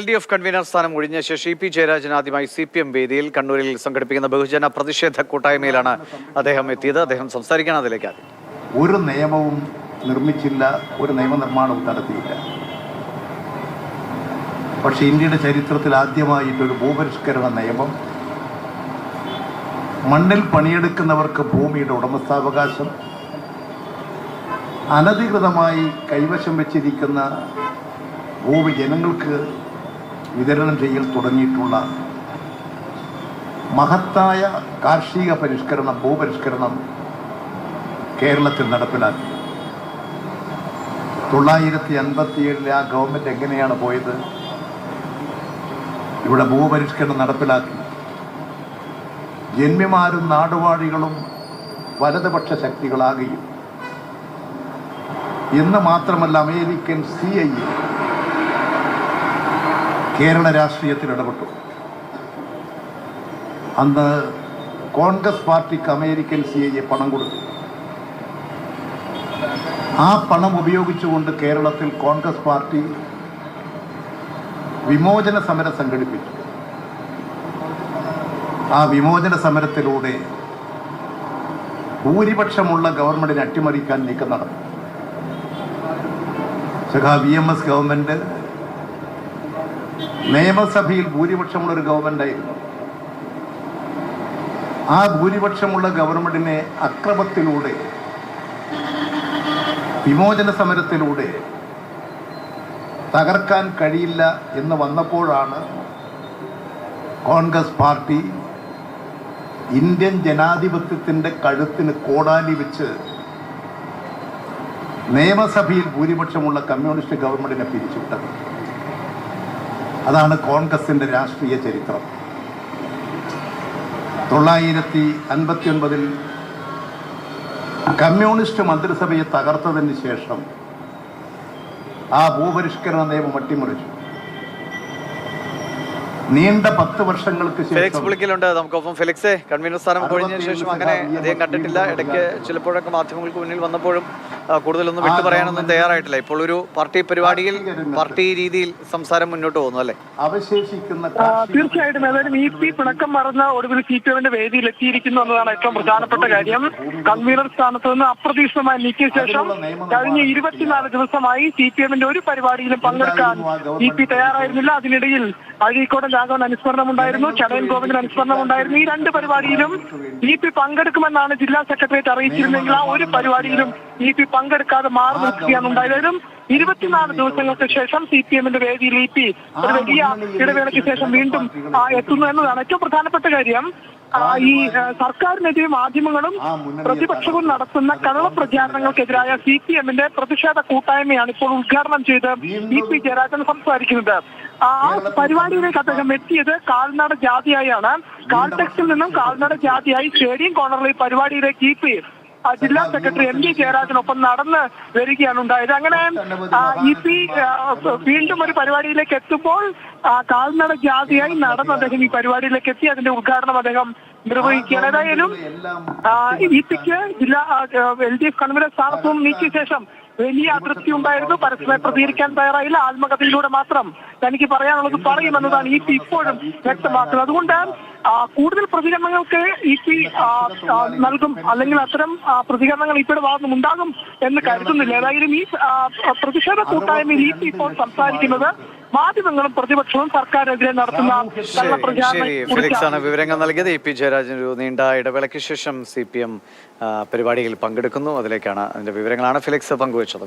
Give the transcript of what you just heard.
LDF convener സ്ഥാനം ഒഴിഞ്ഞ ശേഷം പി ജയരാജൻ ആദ്യമായി CPM വേദിയിൽ കണ്ണൂരിൽ സംഘടിപ്പിക്കുന്ന ബഹുജന പ്രതിഷേധ കൂട്ടായ്മയിലാണ് അദ്ദേഹം എത്തിയത്. അദ്ദേഹം സംസാരിക്കാൻ അതിലേക്ക് ഒരു നിയമവും നിർമ്മിച്ചില്ല, ഒരു നിയമനിർമ്മാണവും നടത്തിയില്ല. പക്ഷെ ഇന്ത്യയുടെ ചരിത്രത്തിൽ ആദ്യമായിട്ടൊരു ഭൂപരിഷ്കരണ നിയമം, മണ്ണിൽ പണിയെടുക്കുന്നവർക്ക് ഭൂമിയുടെ ഉടമസ്ഥാവകാശം, അനധികൃതമായി കൈവശം വെച്ചിരിക്കുന്ന ഭൂമി ജനങ്ങൾക്ക് വിതരണം ചെയ്യൽ തുടങ്ങിയിട്ടുള്ള മഹത്തായ കാർഷിക പരിഷ്കരണം, ഭൂപരിഷ്കരണം കേരളത്തിൽ നടപ്പിലാക്കി. 957 ആ ഗവൺമെൻറ് എങ്ങനെയാണ് പോയത്? ഇവിടെ ഭൂപരിഷ്കരണം നടപ്പിലാക്കി. ജന്മിമാരും നാടുവാഴികളും വലതുപക്ഷ ശക്തികളാകുകയും, എന്ന് മാത്രമല്ല അമേരിക്കൻ CIA കേരള രാഷ്ട്രീയത്തിൽ ഇടപെട്ടു. അന്ന് കോൺഗ്രസ് പാർട്ടിക്ക് അമേരിക്കൻ CIA പണം കൊടുത്തു. ആ പണം ഉപയോഗിച്ചുകൊണ്ട് കേരളത്തിൽ കോൺഗ്രസ് പാർട്ടി വിമോചന സമരം സംഘടിപ്പിച്ചു. ആ വിമോചന സമരത്തിലൂടെ ഭൂരിപക്ഷമുള്ള ഗവൺമെന്റിനെ അട്ടിമറിക്കാൻ നീക്കം നടന്നു. VMS ഗവൺമെന്റ് നിയമസഭയിൽ ഭൂരിപക്ഷമുള്ളൊരു ഗവൺമെന്റായിരുന്നു. ആ ഭൂരിപക്ഷമുള്ള ഗവൺമെന്റിനെ അക്രമത്തിലൂടെ, വിമോചന സമരത്തിലൂടെ തകർക്കാൻ കഴിയില്ല എന്ന് വന്നപ്പോഴാണ് കോൺഗ്രസ് പാർട്ടി ഇന്ത്യൻ ജനാധിപത്യത്തിൻ്റെ കഴുത്തിന് കോടാലി വെച്ച് നിയമസഭയിൽ ഭൂരിപക്ഷമുള്ള കമ്മ്യൂണിസ്റ്റ് ഗവൺമെന്റിനെ പിരിച്ചുവിട്ടത്. അതാണ് കോൺഗ്രസിൻ്റെ രാഷ്ട്രീയ ചരിത്രം. 959 കമ്മ്യൂണിസ്റ്റ് മന്ത്രിസഭയെ തകർത്തതിന് ശേഷം ആ ഭൂപരിഷ്കരണ നിയമം അട്ടിമറിച്ചു. നീണ്ട 10 വർഷങ്ങൾക്ക് ശേഷം നമുക്കൊപ്പം ഫെലിക്സെ, കൺവീനർ സ്ഥാനം ഒഴിഞ്ഞ ശേഷം അങ്ങനെ അദ്ദേഹം കണ്ടിട്ടില്ല. ഇടയ്ക്ക് ചിലപ്പോഴൊക്കെ മാധ്യമങ്ങൾക്ക് മുന്നിൽ വന്നപ്പോഴും കൂടുതലൊന്നും വിട്ടു പറയാനൊന്നും തയ്യാറായിട്ടില്ല. ഇപ്പോൾ ഒരു പാർട്ടി പരിപാടിയിൽ പാർട്ടി രീതിയിൽ സംസാരം മുന്നോട്ട് പോകുന്നു അല്ലേ? അവശേഷിക്കുന്ന തീർച്ചയായിട്ടും ഏതായാലും പിണക്കം മറന്ന ഒടുവിൽ CPMന്റെ വേദിയിൽ എത്തിയിരിക്കുന്നു എന്നതാണ് ഏറ്റവും പ്രധാനപ്പെട്ട കാര്യം. കൺവീനർ സ്ഥാനത്ത് നിന്ന് അപ്രതീക്ഷിതമായി നീക്കിയ ശേഷം കഴിഞ്ഞ 24 ദിവസമായി CPMന്റെ ഒരു പരിപാടിയിലും പങ്കെടുക്കാൻ തയ്യാറായിരുന്നില്ല. അതിനിടയിൽ അഴീക്കോടൻ രാഘവൻ അനുസ്മരണം ഉണ്ടായിരുന്നു, ചടയൻ ഗോവിന്ദൻ അനുസ്മരണം ഉണ്ടായിരുന്നു. ഈ 2 പരിപാടിയിലും പങ്കെടുക്കുമെന്നാണ് ജില്ലാ സെക്രട്ടേറിയറ്റ് അറിയിച്ചിരുന്നെങ്കിൽ ആ ഒരു പരിപാടിയിലും പങ്കെടുക്കാതെ മാറി നിൽക്കുകയാണ് ഉണ്ടായതും. 24 ദിവസങ്ങൾക്ക് ശേഷം CPMന്റെ വേദിയിൽ ഒരു വലിയ ഇടവേളയ്ക്ക് ശേഷം വീണ്ടും എത്തുന്നു എന്നതാണ് ഏറ്റവും പ്രധാനപ്പെട്ട കാര്യം. ഈ സർക്കാരിനെതിരെ മാധ്യമങ്ങളും പ്രതിപക്ഷവും നടത്തുന്ന കള്ളപ്രചാരണങ്ങൾക്കെതിരായ CPMന്റെ പ്രതിഷേധ കൂട്ടായ്മയാണ് ഇപ്പോൾ ഉദ്ഘാടനം ചെയ്ത് പി ജയരാജൻ സംസാരിക്കുന്നത്. ആ പരിപാടിയിലേക്ക് അദ്ദേഹം എത്തിയത് കാൽനട ജാതിയായാണ്. കാൽടെക്സിൽ നിന്നും കാൽനട ജാതിയായി സ്റ്റേഡിയം കോർണറിൽ പരിപാടിയിലേക്ക് ജില്ലാ സെക്രട്ടറി MD ജയരാജനൊപ്പം നടന്ന് വരികയാണ് ഉണ്ടായത്. അങ്ങനെ വീണ്ടും ഒരു പരിപാടിയിലേക്ക് എത്തുമ്പോൾ കാൽനട ജാതിയായി നടന്ന് അദ്ദേഹം ഈ പരിപാടിയിലേക്ക് എത്തി അതിന്റെ ഉദ്ഘാടനം അദ്ദേഹം നിർവഹിക്കുകയാണ്. ഏതായാലും ജില്ലാ LDF കൺവീനർ സ്ഥാനത്തും നീക്കിയ ശേഷം വലിയ അതൃപ്തി ഉണ്ടായിരുന്നു. പരസ്പരം പ്രതികരിക്കാൻ തയ്യാറായില്ല. ആത്മകഥയിലൂടെ മാത്രം തനിക്ക് പറയാനുള്ളത് പറയുമെന്നതാണ് ഇപ്പോഴും വ്യക്തമാക്കുന്നത്. അതുകൊണ്ട് കൂടുതൽ പ്രതികരണങ്ങൾക്ക് നൽകും, അല്ലെങ്കിൽ അത്തരം പ്രതികരണങ്ങൾ ഇപ്പോഴുടെ ഭാഗത്തും ഉണ്ടാകും എന്ന് കരുതുന്നില്ല. ഏതായാലും ഈ പ്രതിഷേധ കൂട്ടായ്മയിൽ ഇപ്പോൾ സംസാരിക്കുന്നത് മാധ്യമങ്ങളും പ്രതിപക്ഷവും സർക്കാരിനെതിരെ നടത്തുന്ന കള്ളപ്രചാരണം. വിവരങ്ങൾ നൽകിയത് പി ജയരാജൻ. ഒരു നീണ്ട ഇടവേളയ്ക്ക് ശേഷം CPM പരിപാടിയിൽ പങ്കെടുക്കുന്നു. അതിലേക്കാണ് അതിന്റെ വിവരങ്ങളാണ് ഫെലിക്സ് പങ്കുവച്ചത്.